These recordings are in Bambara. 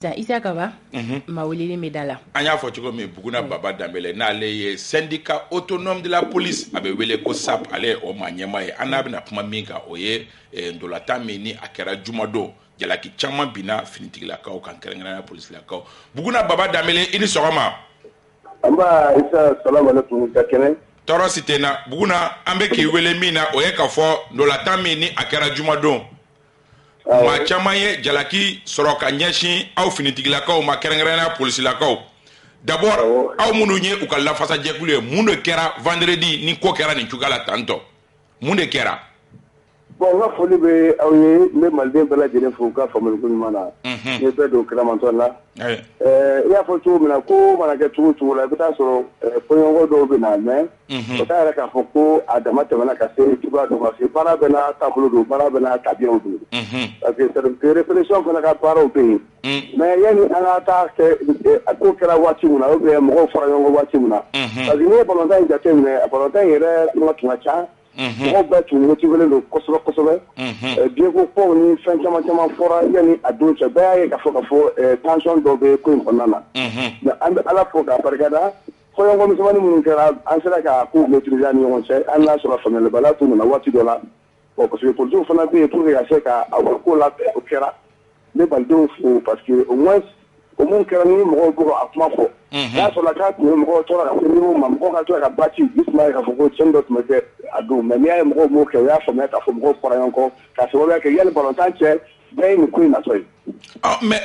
Isaka ba mawulili medala anya fo chugo me buguna baba dambele na le syndicat autonome de la police abe wele ko sap ale o manyema ye anabe na puma minga oye ndolata meni akera jumado jalaki chama bina finitigila ka o kan kerengana na police la ka buguna baba dambele ini sogama amba isa salamu alaikum takene toro sitena buguna ambe ki wele mina oye ka fo ndolata meni akera jumado ma chama ye jalaki soroka nyeshi au finitigilakaw ma kerengrena polisilakaw d'abord aw munu nye u ka lafasa jekule munde kera vendredi ni ko kera ni chugala tanto munde kera bon nga foli be aw ye me malden bela jene fu ka famul ko mana ne be do kera manton la ya fo tu mina ko mana ke tu la bita so ko yongo do be na me o ta ra ka fo ko adama te mana ka se tuba do ma se para be na ta bulu do para be na ta bi on do parce que c'est réflexion ko na ka para o pe mais yani ana ta ke ko kera wati muna o be mo fara yongo wati muna parce que ne balonta inja te me balonta yere no tuma cha mɔgɔw bɛɛ tun motivé don kosɛbɛ kosɛbɛ bien ko fɔ ni fɛn caman caman fɔra yanni a don cɛ bɛɛ y'a ye k'a fɔ tension dɔ bɛ ko in kɔnɔna na mais an bɛ ala fo k'a barikada fɔɲɔgɔn misɛnmanin minnu kɛra an sera ka kow maîtriser ni ɲɔgɔn cɛ hali n'a sɔrɔ faamuyalibaliya tun nana waati dɔ la bon parce que politiciens fana bɛ yen pour que ka se ka a ka ko labɛn o kɛra ne balidenw fo parce que au moins o mun kɛra ni mɔgɔw bɛ a kuma fɔ n'a sɔrɔ k'a tun ye mɔgɔw tora ka se niveau ma mɔgɔw ka tora ka bati gisuma ye k'a fɔ ko tiɲɛ dɔ tun bɛ kɛ a don mais n'i y'a ye mɔgɔw m'o kɛ o y'a faamuya k'a fɔ mɔgɔw fɔra ɲɔgɔn kɔ k'a sababuya kɛ yanni balontan cɛ bɛɛ ye nin ko in natɔ ye.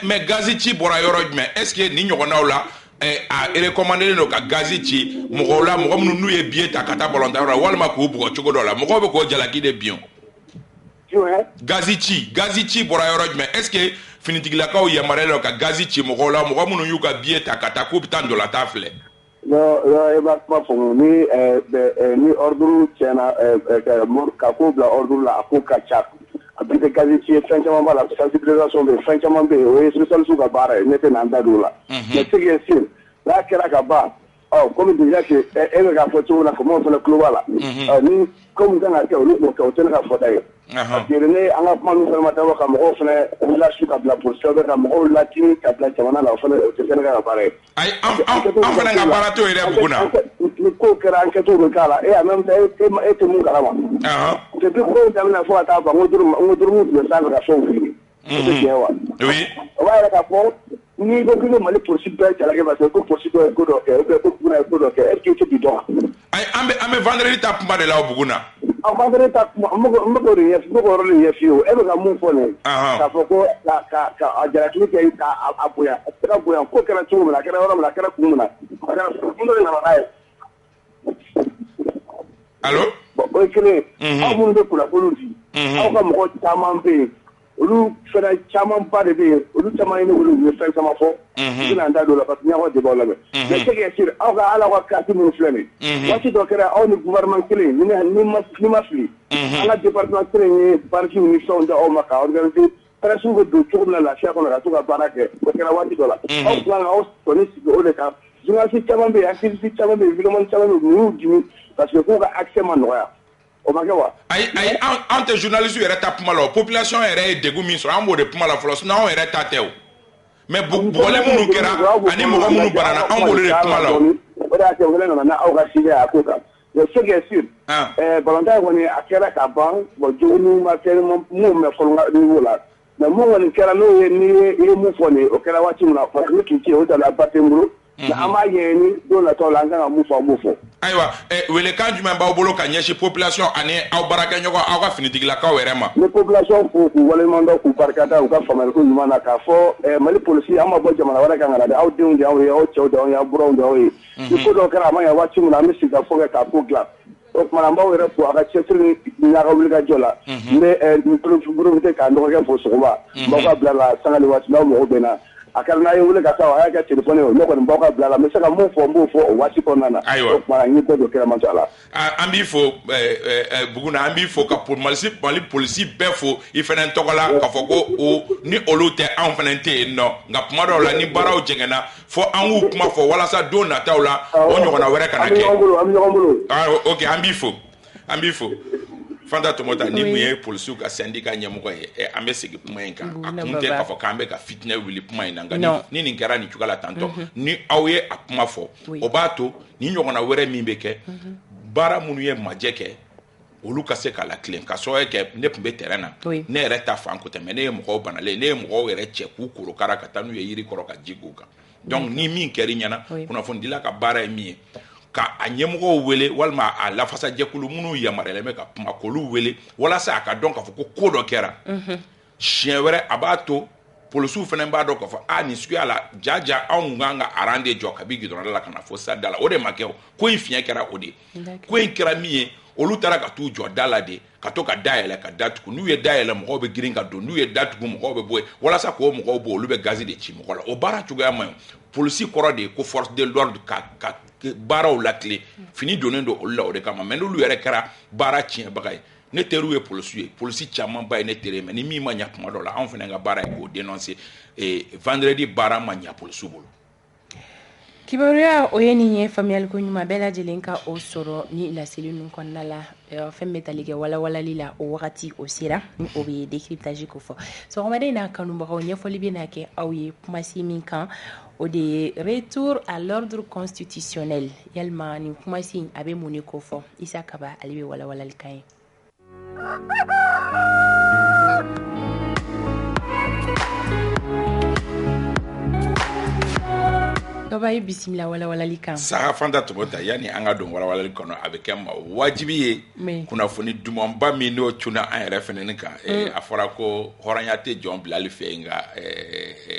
mais gazi ci bɔra yɔrɔ jumɛn est ce que nin ɲɔgɔnnaw la a recommandé don ka gazi ci mɔgɔw la mɔgɔ minnu n'u ye billet ta ka taa balontan yɔrɔ la walima k'u bugɔ cogo dɔ la mɔgɔw bɛ k'o jalaki de bi gazi ci bɔra yɔrɔ jumɛn est ce que finitigilakaw yamaruyalen ka gazi ci mɔgɔw la mɔgɔ minnu y'u ka billet ta ka taa k'u bɛ taa ndɔlata filɛ. non e b'a kuma fɔ ni ordre tiɲɛna ka ko bila ordre la a ko ka ca a bɛ kɛ gazi ci ye fɛn caman b'a la sensibilisation bɛ yen fɛn caman bɛ yen o ye spécialiste ka baara ye ne tɛ n'an da don o la mais ce qui est sûr n'a kɛra ka ban comme déjà que e bɛ k'a fɔ cogo min na faamaw fana tulo b'a la ni comme kan ka kɛ olu b'o kɛ o tɛ ne ka fɔta ye parce que ne an ka kuma ninnu fana ma dabɔ ka mɔgɔw fana lasi ka bila polisi ka mɔgɔw latini ka bila jamana la o fana o tɛ fɛnɛ ka baara ye. ayi an fana ka baara t'o yɛrɛ buguna. ni ko kɛra enquête bɛ k'a la en même temps e tɛ mun kalama. depuis ko daminɛ fo ka taa ban n ko dɔrɔmɛ tun bɛ sanfɛ ka fɛnw fili. o tɛ tiɲɛ wa. oui. o b'a yɛrɛ k'a fɔ n'i ko k'i bɛ mali polisi bɛɛ jalaki parce que ko polisi dɔ ye ko dɔ kɛ ou bien ko buguna ye ko dɔ kɛ est ce que i tɛ bi dɔn wa. ayi an bɛ vendredi ta kuma de la o buguna. vendredi ta kuma n bɛ k'o de ɲɛf'i ye o e bɛ ka mun fɔ nin k'a fɔ ko ka a jalaki kɛ k'a bonya a tɛ ka bonya ko kɛra cogo min na a kɛra yɔrɔ min na a kɛra kun min na a kɛra kun dɔ de nana n'a ye. allo. bon o ye kelen ye aw minnu bɛ kunnafoniw di aw ka mɔgɔ caman bɛ yen olu fɛnɛ camanba de bɛ yen olu caman ye ne wele u ye fɛn caman fɔ u bɛna n da don o la parce que ɲɛmɔgɔ de b'aw lamɛn mais ce qui est sûr aw ka ala ka carte minnu filɛ nin ye waati dɔ kɛra aw ni gouvernement kelen ni ma fili an ka département kelen ye partis ni fɛnw da aw ma ka organiser presse bɛ don cogo min na lafiya kɔnɔ ka to ka baara kɛ o kɛra waati dɔ la aw tila ka aw sɔnni sigi o de kan journaliste caman bɛ yen activiste caman bɛ yen vidéoman caman bɛ yen u y'u dimi parce que k'u ka accès ma nɔgɔya. o ma kɛ wa. ayi an tɛ journaliste yɛrɛ ta kuma la o population yɛrɛ ye degun min sɔrɔ an b'o de kuma la fɔlɔ sinon anw yɛrɛ ta tɛ o mais bugɔli minnu kɛra ani mɔgɔ minnu banana anw b'olu de kuma la o. o de y'a kɛ wele nana n'aw ka sujet a ko kan mais ce qui est sûr balontan kɔni a kɛra ka ban bon joginniw ma kɛ mun bɛ fɔlɔ niveau la mais mun kɔni kɛra n'o ye n'i ye mun fɔ nin ye o kɛra waati min na ne tun tɛ yen o dala ba tɛ n bolo. mais an b'a ɲɛɲini don nataw la an kan ka mun fɔ an b'o fɔ. ayiwa welekan jumɛn b'aw bolo ka ɲɛsin population ani aw baarakɛɲɔgɔn aw ka finitigilakaw yɛrɛ ma. ni population fo k'u waleɲumandɔn k'u barikada u ka faamuyaliko ɲuman na k'a fɔ mali polisi an ma bɔ jamana wɛrɛ kan ka na dɛ aw denw de y'aw ye aw cɛw de y'aw ye aw buraw de y'aw ye ni ko dɔw kɛra a ma ɲɛ waati min na an bɛ sigi ka fɔ kɛ k'a ko dilan o tuma an b'aw yɛrɛ fo a ka cɛsiri ni a ka wulikajɔ la n bɛ profite k'a dɔgɔkɛ fo sɔgɔma n b'aw ka bila la sangali waati n'aw mago bɛ n na. a kɛra n'a ye wele ka taa a y'a kɛ telefɔni ye ne kɔni b'aw ka bila la n bɛ se ka mun fɔ n b'o fɔ o waati kɔnɔna na. ayiwa o tuma n ye bɛɛ don kɛnɛ ma to a la. an b'i fo buguna an b'i fo ka mali polisi bɛɛ fo i fana tɔgɔ la k'a fɔ ko ni olu tɛ anw fana tɛ yen nɔ nka kuma dɔw la ni baaraw jɛngɛnna fo an k'u kuma fɔ walasa don nataw la o ɲɔgɔnna wɛrɛ kana kɛ. an bɛ ɲɔgɔn bolo. ok an b'i fo. Fanta Tomota ni mun ye policier ka syndicat ɲɛmɔgɔ ye an bɛ segin kuma in kan a kun tɛ k'a fɔ k'an bɛ ka fitinɛ wuli kuma in na nka ni nin kɛra nin cogoya la tantɔ ni aw ye a kuma fɔ o b'a to ni ɲɔgɔnna wɛrɛ min bɛ kɛ baara minnu ye majɛ kɛ olu ka se k'a latilen ka sababu kɛ ne tun bɛ terrain na ne yɛrɛ ta fan ko tɛ mais ne ye mɔgɔw banalen ne ye mɔgɔw yɛrɛ cɛ k'u korokara ka taa n'u ye yiri kɔrɔ ka ji k'u kan donc ni min kɛr'i ɲɛna kunnafonidila ka baara ye min ye ka a ɲɛmɔgɔw wele walima a lafasajɛkulu minnu yamaruyalen bɛ ka kuma k'olu wele walasa a ka dɔn k'a fɔ ko dɔ kɛra siɲɛ wɛrɛ a b'a to polisiw fana b'a dɔn k'a fɔ nin suguya la jaja anw kan ka aran de jɔ kabi gidɔrɔn la ka na fo sada la o de ma kɛ ko in fiɲɛ kɛra o de ko in kɛra min ye olu taara ka t'u jɔ da la de ka to ka dayɛlɛ ka datugu n'u ye dayɛlɛ mɔgɔw bɛ girin ka don n'u ye datugu mɔgɔw bɛ bɔ yen walasa k'o mɔgɔw bɔ olu bɛ gazi de ci mɔgɔ la o baara cogoya man ɲi polisi kɔrɔ de ye ko force de l'ordre ka baaraw latilen fini donnen don olu la o de kama mais n'olu yɛrɛ kɛra baara tiɲɛbaga ye ne teriw ye polisiw ye polisi caman ba ye ne teri mais ni min ma ɲɛ kuma dɔ la anw fana ka baara ye k'o dénoncer vendredi baara ma ɲɛ polisiw bolo. Kibaruya o ye nin ye faamuyali ko ɲuman bɛɛ lajɛlen ka o sɔrɔ ni laseli ninnu kɔnɔna la fɛn bɛ tali kɛ walawalali la o wagati o sera ni o bɛ décryptage ko fɔ sɔgɔmada in n'a kanubagaw ɲɛfɔli bɛ na kɛ aw ye kumasi min kan o de ye retour à l'ordre constitutionnel yalima nin kumasi in a bɛ mun de ko fɔ Isa Kaba ale bɛ walawalali kan ye. Kaba ye bisimila walawalali kan. Saha Fanta Tomota yani an ka don walawalali kɔnɔ a bɛ kɛ ma wajibi ye kunnafoni dumanba min n'o cunna an yɛrɛ fɛnɛ kan a fɔra ko hɔrɔnya tɛ jɔn bilali fɛ nka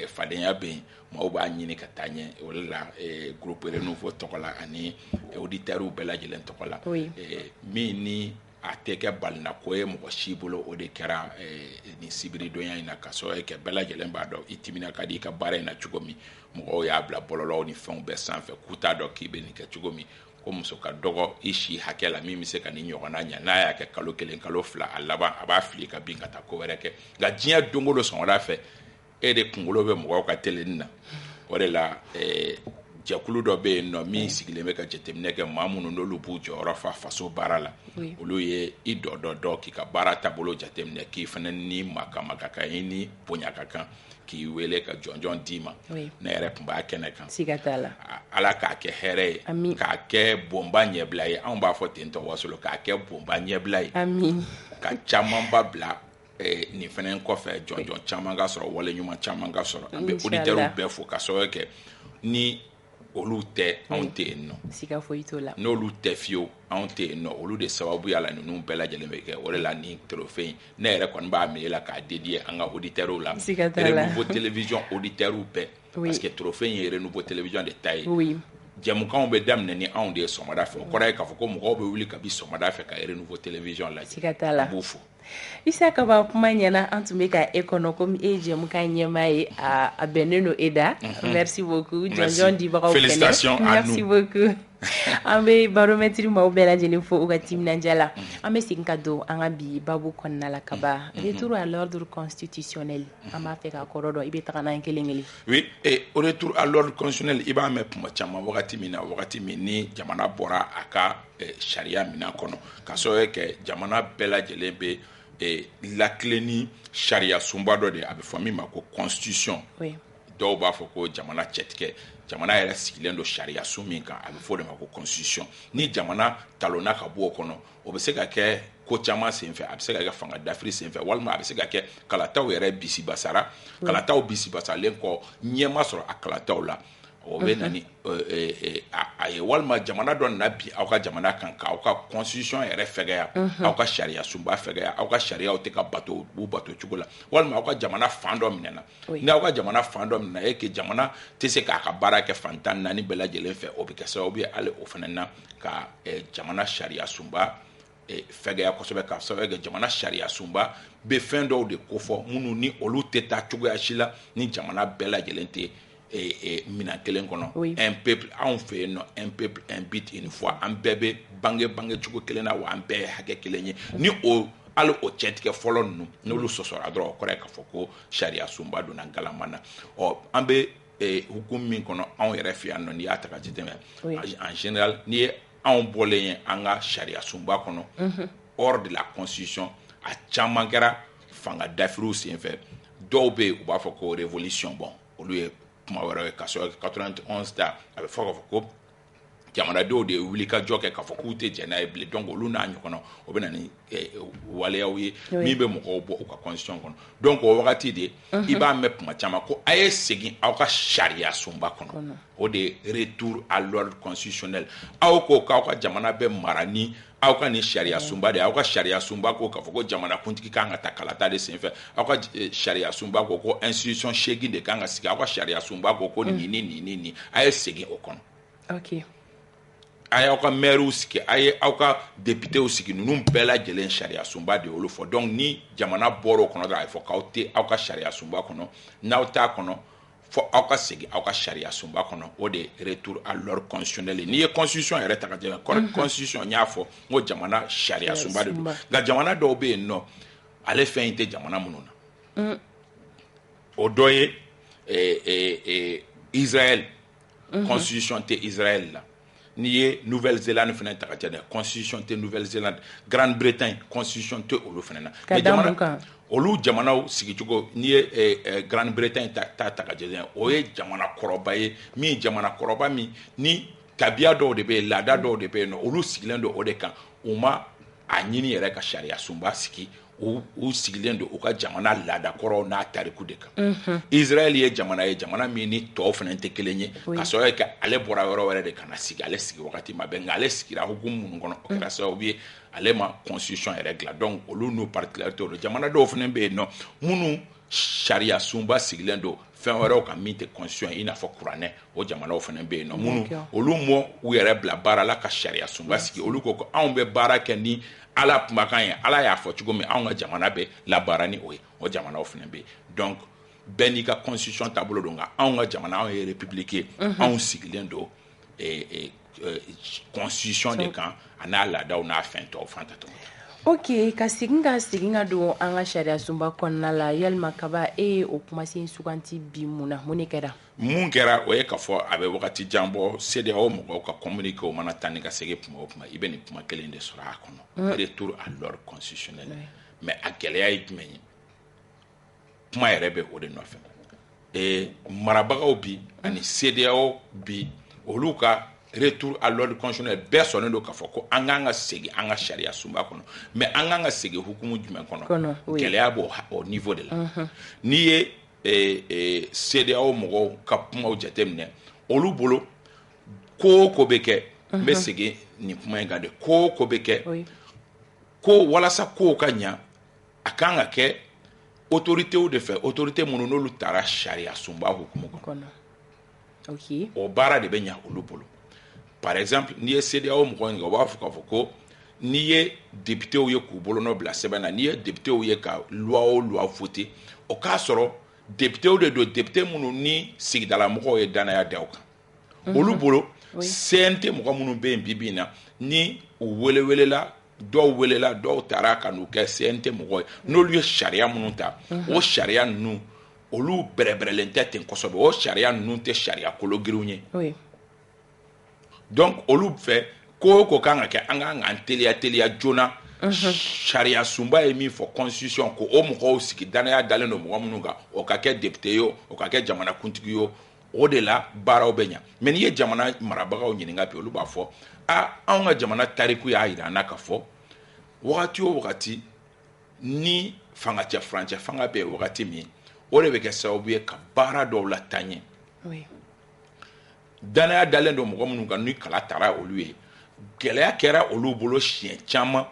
fadenya bɛ yen maaw b'a ɲini ka taa ɲɛ o de la groupe Renouveau tɔgɔ la ani auditeurs bɛɛ lajɛlen tɔgɔ la min ni a tɛ kɛ balina ko ye mɔgɔ si bolo o de kɛra ni sibiridonnya in na ka sɔrɔ kɛ bɛɛ lajɛlen b'a dɔn i timina ka di i ka baara in na cogo min mɔgɔw y'a bila bɔlɔlɔw ni fɛnw bɛɛ sanfɛ k'u t'a dɔn k'i bɛ nin kɛ cogo min ko muso ka dɔgɔ i si hakɛ la min bɛ se ka nin ɲɔgɔnna ɲɛ n'a y'a kɛ kalo 1 kalo 2 a laban a b'a fili ka bin ka taa ko wɛrɛ kɛ nka diɲɛ don o don sɔgɔmada fɛ e de kunkolo bɛ mɔgɔw ka télé na o de la jɛkulu dɔ bɛ yen nɔ min sigilen bɛ ka jateminɛ kɛ maa minnu n'olu b'u jɔyɔrɔ fa faso baara la olu ye i dɔ k'i ka baara taabolo jateminɛ k'i fana ni makama ka kan i ni bonya ka kan k'i wele ka jɔnjɔn d'i ma ne yɛrɛ tun b'a kɛnɛ kan siga t'a la ala k'a kɛ hɛrɛ ye k'a kɛ bonba ɲɛbila ye anw b'a fɔ ten tɔ wasolo k'a kɛ bonba ɲɛbila ye ka camanba bila nin fana kɔfɛ jɔnjɔn caman ka sɔrɔ wale ɲuman caman ka sɔrɔ an bɛ auditeurs bɛɛ fo ka sababu kɛ ni olu tɛ anw tɛ yen nɔ siga foyi t'o la n'olu tɛ fiyewu anw tɛ yen nɔ olu de sababu yala ninnu bɛɛ lajɛlen bɛ kɛ o de la ni trophée in ne yɛrɛ kɔni b'a minɛ la k'a dédier an ka auditeurs la Renouveau télévision auditeurs bɛɛ parce que trophée in ye Renouveau télévision de ta ye jɛmukanw bɛ daminɛ ni anw de ye sɔgɔmada fɛ o kɔrɔ ye k'a fɔ ko mɔgɔw bɛ wuli kabi sɔgɔmada fɛ ka Renouveau télévision lajɛ siga t'a la b'u fo Isa Kaba kuma ɲɛna an tun bɛ ka e kɔnɔ komi e jɛmukan ɲɛmaa ye a bɛnnen don e da merci beaucoup jɔnjɔn dibagaw félicitations à nous merci beaucoup an bɛ baromètre maaw bɛɛ lajɛlen fo u ka timinandiya la an bɛ segin ka don an ka bi babu kɔnɔna la Kaba retour à l'ordre constitutionnel an b'a fɛ k'a kɔrɔ dɔn i bɛ taga n'an kelen kelen oui au retour à l'ordre constitutionnel i b'a mɛn kuma caman wagati min ni jamana bɔra a ka sariya minɛn kɔnɔ ka sababu kɛ jamana bɛɛ lajɛlen bɛ lakile ni sariya sunba dɔ de a bɛ fɔ min ma ko constitution dɔw b'a fɔ ko jamana cɛtigɛ jamana yɛrɛ sigilen don sariya sun min kan a bɛ fɔ o de ma ko constitution ni jamana talonna ka bɔ o kɔnɔ o bɛ se ka kɛ ko caman senfɛ a bɛ se ka kɛ fanga dafiri senfɛ walima a bɛ se ka kɛ kalataw yɛrɛ bisibasara kalataw bisibasalen kɔ ɲɛma sɔrɔ a kalataw la o bɛ na ni a ye walima jamana dɔ nana bi aw ka jamana kan k'aw ka constitution yɛrɛ fɛgɛya aw ka sariya sunba fɛgɛya aw ka sariyaw tɛ ka bato b'u bato cogo la walima aw ka jamana fan dɔ minɛna ni aw ka jamana fan dɔ minɛna ke jamana tɛ se k'a ka baara kɛ fantan naani bɛɛ lajɛlen fɛ o bɛ kɛ sababu ye hali o fana na ka jamana sariya sunba fɛgɛya kosɛbɛ ka sababu kɛ jamana sariya sunba bɛ fɛn dɔw de kofɔ minnu ni olu tɛ taa cogoya si la ni jamana bɛɛ lajɛlen tɛ minan kelen kɔnɔ un peuple anw fɛ yen nɔ un peuple un but une fois an bɛɛ bɛ bange cogo kelen na wa an bɛɛ ye hakɛ kelen ye ni o hali o cɛntigɛ fɔlɔ ninnu n'olu sɔsɔra dɔrɔn o kɔrɔ ye k'a fɔ ko sariya sunba donna galama na an bɛ hukumu min kɔnɔ anw yɛrɛ fɛ yan nɔ n'i y'a ta ka jateminɛ en général n'i ye anw bɔlen ye an ka sariya sunba kɔnɔ hors de la constitution a caman kɛra fanga dafiriw senfɛ dɔw bɛ yen u b'a fɔ ko révolution bon olu ye kuma wɛrɛ ye k'a sɔrɔ 91 ta a bɛ fɔ k'a fɔ ko jamanadenw de ye wuli ka jɔ kɛ k'a fɔ k'u tɛ jɛn n'a ye bilen donc olu n'a ɲɔgɔnna o bɛ na ni waleyaw ye min bɛ mɔgɔw bɔ u ka constitution kɔnɔ donc o wagati de i b'a mɛn kuma caman ko a ye segin aw ka sariya sunba kɔnɔ o de ye retour à l'ordre constitutionnel aw ko k'aw ka jamana bɛ mara ni aw ka ni sariya sunba de aw ka sariya sunba ko k'a fɔ ko jamana kuntigi kan ka ta kalata de senfɛ aw ka sariya sunba ko institution seegin de kan ka sigi aw ka sariya sunba ko nin a ye segin o kɔnɔ. Okay. A y'aw ka maires sigi a ye aw ka députés sigi ninnu bɛɛ lajɛlen sariya sunba de y'olu fɔ donc ni jamana bɔra o kɔnɔ dɔrɔn a ye fɔ k'aw tɛ aw ka sariya sunba kɔnɔ n'aw t'a kɔnɔ fɔ aw ka segin aw ka sariya sunba kɔnɔ o de ye retour à l'ordre constitutionnel n'i ye constitution yɛrɛ ta ka jɛ constitution n y'a fɔ n ko jamana sariya sunba de don nka jamana dɔw bɛ yen nɔ ale fɛn in tɛ jamana minnu na o dɔ ye Israël constitution tɛ Israël la. N'i ye Nouvelle-Zélande fana ta ka jɛ constitution tɛ Nouvelle-Zélande Grande-Bretagne constitution tɛ olu fana na mais jamana olu jamanaw sigicogo n'i ye Grande-Bretagne ta ka jɛ o ye jamana kɔrɔba ye min jamana kɔrɔba min ni tabiya dɔw de bɛ yen laada dɔw de bɛ yen nɔ olu sigilen don o de kan u ma a ɲini yɛrɛ ka sariya sunba sigi u sigilen don u ka jamana laada kɔrɔw n'a tariku de kan Israël ye jamana min ni tɔw fana tɛ kelen ye ka sɔrɔ kɛ ale bɔra yɔrɔ wɛrɛ de ka na sigi ale sigi wagati ma bɛn nka ale sigira hukumu minnu kɔnɔ o kɛra sababu ye ale ma constitution yɛrɛ dilan donc olu n'u particularité don jamana dɔw fana bɛ yen nɔ minnu sariya sunba sigilen don fɛn wɛrɛw kan min tɛ constitution i n'a fɔ kuranɛ o jamanaw fana bɛ yen nɔ minnu olu mɔ u yɛrɛ bila baara la ka sariya sunba sigi olu ko ko anw bɛ baara kɛ ni ala kumakan ye ala y'a fɔ cogo min anw ka jamana bɛ labaara ni o ye o jamanaw fana bɛ yen donc bɛɛ n'i ka constitution taabolo don nka anw ka jamana anw ye république ye anw sigilen don constitution de kan a n'a laadaw n'a fɛn tɔw fan ta tɔgɔ. Ok, ka segin ka don an ka sariya sunba kɔnɔna la yalima kaba o kumasen suganti bi mun na mun de kɛra. Mun kɛra o ye k'a fɔ a bɛ wagati jan bɔ CEDEAO mɔgɔw ka communiqué o mana taa ni ka segin kuma o kuma i bɛ nin kuma kelen de sɔrɔ a kɔnɔ retour à l'ordre constitutionnel mais a gɛlɛya ye jumɛn ye kuma yɛrɛ bɛ o de nɔfɛ marabagaw bi ani CEDEAO bi olu ka retour à l'ordre constitutionnel bɛɛ sɔnnen don k'a fɔ ko an k'an ka segin an ka sariya sunba kɔnɔ mais an k'an ka segin hukumu jumɛn kɔnɔ gɛlɛya b'o o niveau de la n'i ye CEDEAO mɔgɔw ka kumaw jateminɛ olu bolo ko ko bɛ kɛ n bɛ segin nin kuma in kan de ko bɛ kɛ ko walasa kow ka ɲa a kan ka kɛ autoritéw de fɛ autorité minnu n'olu taara sariya sunba hukumu kɔnɔ o baara de bɛ ɲa olu bolo par exemple n'i ye CEDEAO mɔgɔ in kan u b'a fɔ k'a fɔ ko n'i ye députéw ye k'u bolonɔ bila sɛbɛn na n'i ye députéw ye ka loi o loi voter o k'a sɔrɔ députéw de don député minnu ni sigidala mɔgɔw ye danaya da o kan olu bolo CNT mɔgɔ minnu bɛ yen bi-bi in na ni u welewelela dɔw taara ka n'u kɛ CNT mɔgɔ ye n'olu ye sariya minnu ta o sariya ninnu olu bɛrɛbɛrɛlen tɛ ten kosɛbɛ o sariya ninnu tɛ sariya kolo girinw ye donc olu fɛ ko kan ka kɛ an kan k'an teliya joona sariya sunba ye min fɔ constitution ko o mɔgɔw sigi danaya dalen don mɔgɔ minnu kan o ka kɛ député ye o ka kɛ jamana kuntigi ye o de la baaraw bɛ ɲa mais n'i ye jamana marabagaw ɲininka bi olu b'a fɔ anw ka jamana tariku y'a yira an na k'a fɔ wagati o wagati ni fangacɛ furancɛ fanga bɛ yen wagati min o de bɛ kɛ sababu ye ka baara dɔw la taa ɲɛ danaya dalen don mɔgɔ minnu kan ni kala taara olu ye gɛlɛya kɛra olu bolo siɲɛ caman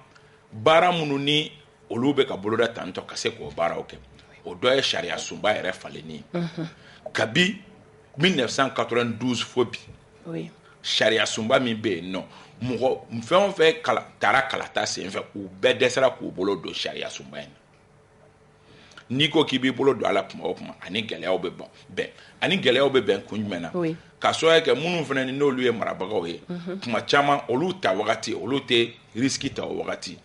baara minnu ni olu bɛ ka boloda tantɔ ka se k'o baaraw kɛ o dɔ ye sariya sunba yɛrɛ falenni ye kabi 1992 fo bi sariya sunba min bɛ yen nɔ mɔgɔ fɛn o fɛn taara kalata senfɛ u bɛɛ dɛsɛra k'u bolo don sariya sunba in na n'i ko k'i b'i bolo don a la kuma o kuma ani gɛlɛyaw bɛ bɛn ani gɛlɛyaw bɛ bɛn kun jumɛn na ka sɔrɔ kɛ minnu fana ni n'olu ye marabagaw ye kuma caman olu ta wagati olu tɛ risque ta o wagati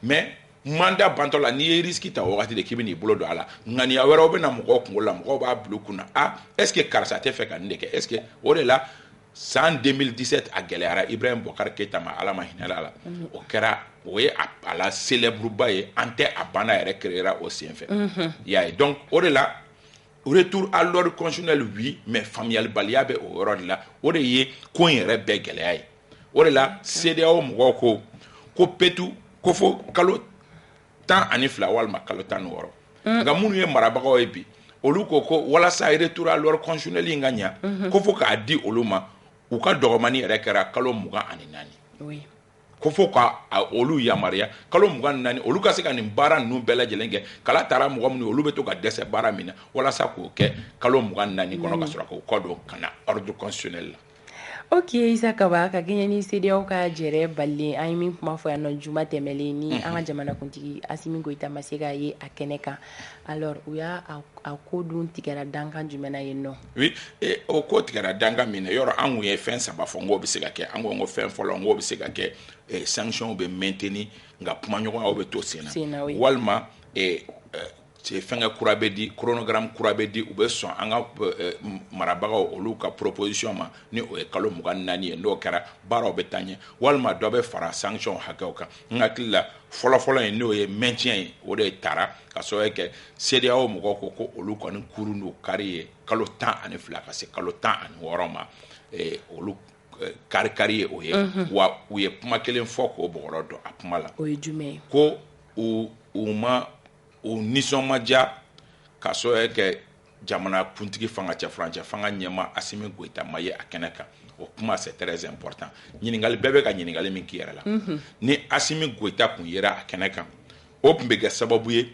mais mandat bantɔ la n'i ye risque ta o wagati de k'i bɛ n'i bolo don a la ŋaniya wɛrɛw bɛ na mɔgɔw kunkolo la mɔgɔw b'a bila u kunna est ce que karisa tɛ fɛ ka nin de kɛ est ce que o de la san 2017 a gɛlɛyara Ibrahim Boubacar Keïta ma ala ma hinɛ a la o kɛra o ye a la célèbre ba ye an tɛ a banna yɛrɛ créera o senfɛ y'a ye donc o de la retour à l'ordre constitutionnel oui mais faamuyalibaliya bɛ o yɔrɔ de la o de ye ko in yɛrɛ bɛɛ gɛlɛya ye o de la CEDEAO mɔgɔw ko petu ko fo kalo 12 walima kalo 16 nka minnu ye marabagaw ye bi olu ko walasa retour à l'ordre constitutionnel in ka ɲa ko fo k'a di olu ma u ka dɔgɔmani yɛrɛ kɛra kalo 24 ko fo ka olu yamaruya kalo 24 olu ka se ka nin baara ninnu bɛɛ lajɛlen kɛ kala taara mɔgɔ minnu olu bɛ to ka dɛsɛ baara min na walasa k'o kɛ kalo 24 kɔnɔ ka sɔrɔ k'o kɔ don ka na ordre constitutionnel la. Ok, Isa Kaba ka kɛɲɛ ni CEDEAO ka jɛrɛ balilen an ye min kuma fɔ yan nɔ juma tɛmɛlen ni an ka jamanakuntigi Asimi Goita ma se k'a ye a kɛnɛ kan alors u y'a ko dun tigɛra dankan jumɛn na yen nɔ. Oui, o ko tigɛra dankan min na yɔrɔ an kun ye fɛn saba fɔ n k'o bɛ se ka kɛ an ko fɛn fɔlɔ n k'o bɛ se ka kɛ sanction bɛ maintenir nka kumaɲɔgɔnyaw bɛ to sen na walima fɛngɛ kura bɛ di chronogramme kura bɛ di u bɛ sɔn an ka marabagaw olu ka proposition ma ni o ye kalo 24 ye n'o kɛra baaraw bɛ taa ɲɛ walima dɔ bɛ fara sanction hakɛw kan n hakili la fɔlɔfɔlɔ ye n'o ye maintien ye o de taara ka sababu kɛ CEDEAO mɔgɔw ko olu kɔni kurun n'o kari ye kalo 12 ka se kalo 16 ma olu kari ye o ye wa u ye kuma kelen fɔ k'o bɔgɔrɔ dɔn a kuma la o ye jumɛn ye ko u ma o nisɔnmadiya ka sababu kɛ jamana kuntigi fanga cɛ furancɛ fanga ɲɛma Asimi Goita ma ye a kɛnɛ kan o kuma c'est très important ɲininkali bɛɛ bɛ ka ɲininkali min k'i yɛrɛ la ni Asimi Goita kun yera a kɛnɛ kan o tun bɛ kɛ sababu ye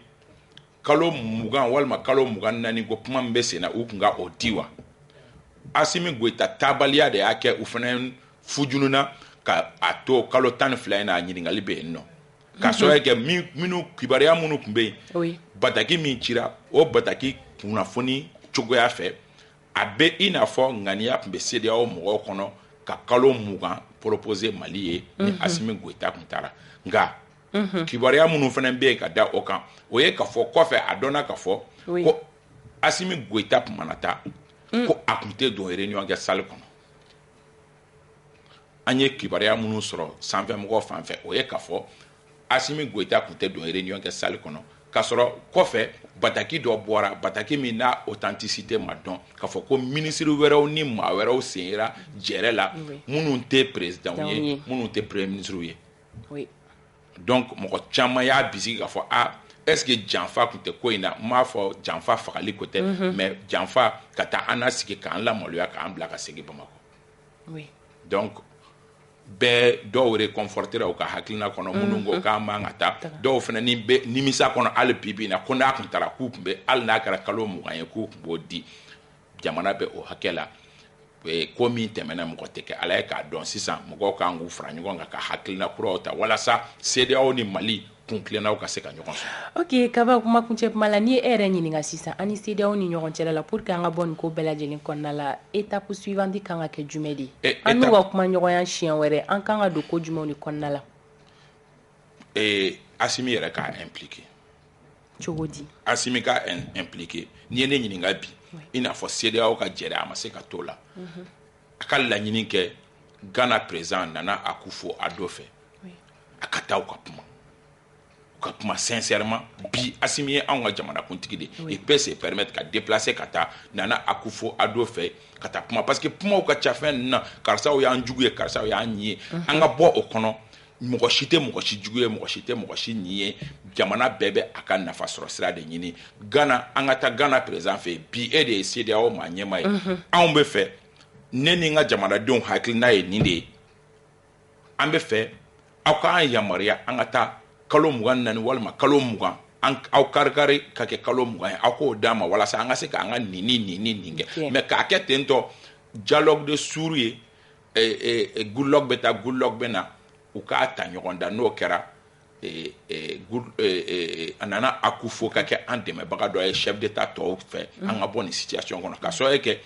kalo 20 walima kalo 24 ko kuma min bɛ sen na u kun ka o di wa Asimi Goita tabaliya de y'a kɛ u fana fujununa ka a to kalo 12 in na ɲininkali bɛ yen nɔ ka sababu kɛ minnu kibaruya minnu tun bɛ yen bataki min cira o bataki kunnafoni cogoya fɛ a bɛ i n'a fɔ ŋaniya tun bɛ CEDEAO mɔgɔw kɔnɔ ka kalo 20 proposer Mali ye ni Asimi Goita kun taara nka kibaruya minnu fana bɛ yen ka da o kan o ye ka fɔ kɔfɛ a dɔnna ka fɔ ko Asimi Goita tun mana taa ko a tun tɛ don réunion kɛ salle kɔnɔ an ye kibaruya minnu sɔrɔ sanfɛmɔgɔw fan fɛ o ye ka fɔ Asimi Goita tun tɛ don réunion kɛ salle kɔnɔ ka sɔrɔ kɔfɛ bataki dɔ bɔra bataki min n'a authenticité ma dɔn ka fɔ ko ministre wɛrɛw ni maa wɛrɛw senra jɛrɛ la minnu tɛ président ye minnu tɛ premier ministre ye donc mɔgɔ caman y'a bisigi ka fɔ est-ce que janfa tun tɛ ko in na n m'a fɔ janfa fagali ko tɛ mais janfa ka taa an na sigi k'an lamaloya k'an bila ka segin Bamakɔ donc bɛɛ dɔw réconfortera u ka hakilina kɔnɔ minnu ko k'an man ka taa dɔw fana ni bɛ nimisa kɔnɔ hali bi na ko n'a kun taara k'u tun bɛ hali n'a kɛra kalo 20 ye k'u tun b'o di jamana bɛ o hakɛ la ko min tɛmɛna mɔgɔ tɛ kɛ ala ye k'a dɔn sisan mɔgɔw kan k'u fara ɲɔgɔn kan ka hakilina kuraw ta walasa CEDEAO ni Mali kun tilennaw ka se ka ɲɔgɔn sɔrɔ. Ok Kaba kuma kuncɛ kuma la ni e yɛrɛ ɲininka sisan ani CEDEAO ni ɲɔgɔn cɛla la pour que an ka bɔ nin ko bɛɛ lajɛlen kɔnɔna la étape suivante kan ka kɛ jumɛn de ye an n'u ka kuma ɲɔgɔnya siɲɛ wɛrɛ an kan ka don ko jumɛnw de kɔnɔna la. Asimi yɛrɛ k'a impliqué cogo di Asimi ka impliqué ni ye ne ɲininka bi i n'a fɔ CEDEAO ka jɛrɛ a ma se ka t'o la a ka laɲini kɛ Ghana président Nana Akufo-Addo fɛ a ka taa u ka kuma sincèrement bi Asimi ye anw ka jamanakuntigi de il peut se permettre ka déplacer ka taa Nana Akufo-Addo fɛ ka taa kuma parce que kumaw ka ca fɛn na karisaw y'an jugu ye karisaw y'an ɲi ye an ka bɔ o kɔnɔ mɔgɔ si tɛ mɔgɔ si jugu ye mɔgɔ si tɛ mɔgɔ si ɲi ye jamana bɛɛ bɛ a ka nafa sɔrɔ sira de ɲini Ghana an ka taa Ghana président fɛ bi e de ye CEDEAO maa ɲɛma ye anw bɛ fɛ ne ni n ka jamanadenw hakilina ye nin de ye an bɛ fɛ aw k'an yamaruya an ka taa kalo 24 walima kalo 20 aw kari ka kɛ kalo 20 ye aw k'o d'a ma walasa an ka se k'an ka nin kɛ mais k'a kɛ ten tɔ dialogue de sourds ye Goodluck bɛ taa Goodluck bɛ na u k'a ta ɲɔgɔn da n'o kɛra a nana Akufo ka kɛ an dɛmɛbaga dɔ ye chef d'état tɔw fɛ an ka bɔ nin situation kɔnɔ ka sababu kɛ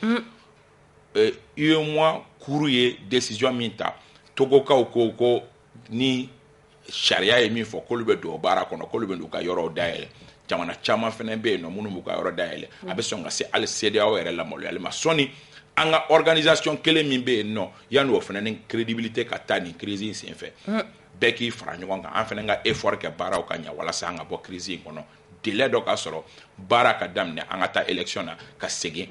UEMOA kuru ye décision min ta Togokaw ko ni sariya ye min fɔ k'olu bɛ don baara kɔnɔ k'olu bɛ n'u ka yɔrɔw dayɛlɛ jamana caman fana bɛ yen nɔ minnu b'u ka yɔrɔ dayɛlɛ a bɛ sɔn ka se hali CEDEAO yɛrɛ lamaloyali ma sɔnni an ka organisation kelen min bɛ yen nɔ yanni o fana ni crédibilité ka taa nin crise in senfɛ bɛɛ k'i fara ɲɔgɔn kan an fana ka effort kɛ baaraw ka ɲɛ walasa an ka bɔ crise in kɔnɔ délai dɔ ka sɔrɔ baara ka daminɛ an ka taa élection na ka segin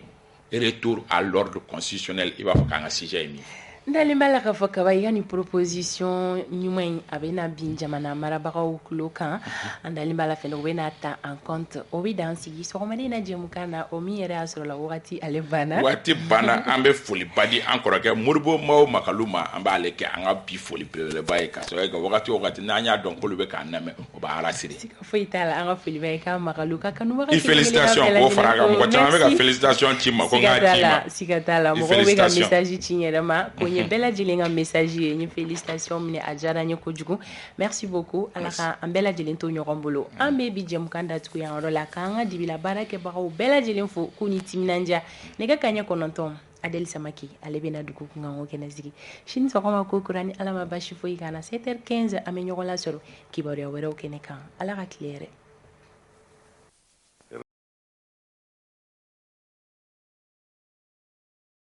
retour à l'ordre constitutionnel i b'a fɔ k'an ka sujet ye min Ndalen b'a la k'a fɔ kaba i ka nin proposition ɲuman in a bɛ na bin jamana marabagaw tulo kan an dalen b'a la fɛnɛ u bɛ na ta en compte o bɛ dan sigi sɔgɔmaden na jɛmukan na o min yɛrɛ y'a sɔrɔ la wagati ale banna waati banna an bɛ foliba di an kɔrɔkɛ Modibo Mawo Makalu ma an b'ale kɛ an ka bi foli belebeleba ye ka sɔrɔ wagati o wagati n'an y'a dɔn k'olu bɛ k'an lamɛn o b'a rasiri foyi t'a la an ka foli bɛ k'a Makalu ka kanubaga i félicitations k'o fara kan mɔgɔ caman bɛ ka félicitations ci ma ko n k'a ci ma siga t'a la mɔgɔw bɛ ka message ci n yɛrɛ ma ko n ye bɛɛ lajɛlen ka message ye n ye félicitations minɛ a diyara n ye kojugu merci beaucoup ala ka an bɛɛ lajɛlen to ɲɔgɔn bolo an bɛ bi jɛmukan datugu yan yɔrɔ la k'an ka dibila baarakɛbagaw bɛɛ lajɛlen fo k'u ni timinandiya nɛgɛ kaɲɛ 9 Adel Samaki ale bɛna dugu kunkan o kɛnɛ sigi sini sɔgɔma ko kura ni ala ma basi foyi k'an na 7h15 an bɛ ɲɔgɔn lasɔrɔ kibaruya wɛrɛw kɛnɛ kan ala ka tile yɛrɛ